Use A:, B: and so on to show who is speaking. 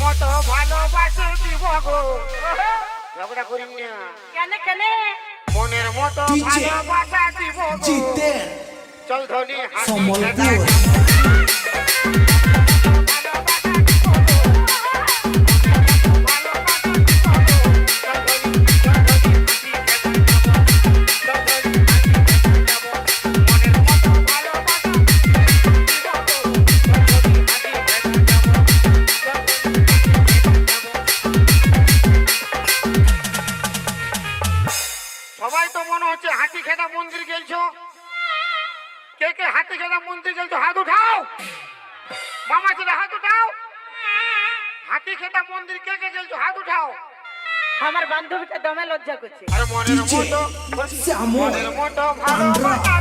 A: মতো ভালোবাসে দিব গো ঝগড়া করিম না
B: কেন কেন
A: মনের মতো ভালোবাসা দিব গো চল ধনি হাসি সবাই তো মনে হচ্ছে হাতি খেদা মন্দির গেলছো কে কে হাতি খেদা মন্দির গেলছো হাত উঠাও মামা ছেলে হাত উঠাও হাতি খেদা মন্দির কে কে গেলছো হাত উঠাও
B: আমার বান্ধবীটা দমে লজ্জা করছে
A: আরে মনের মতো ভালোবাসা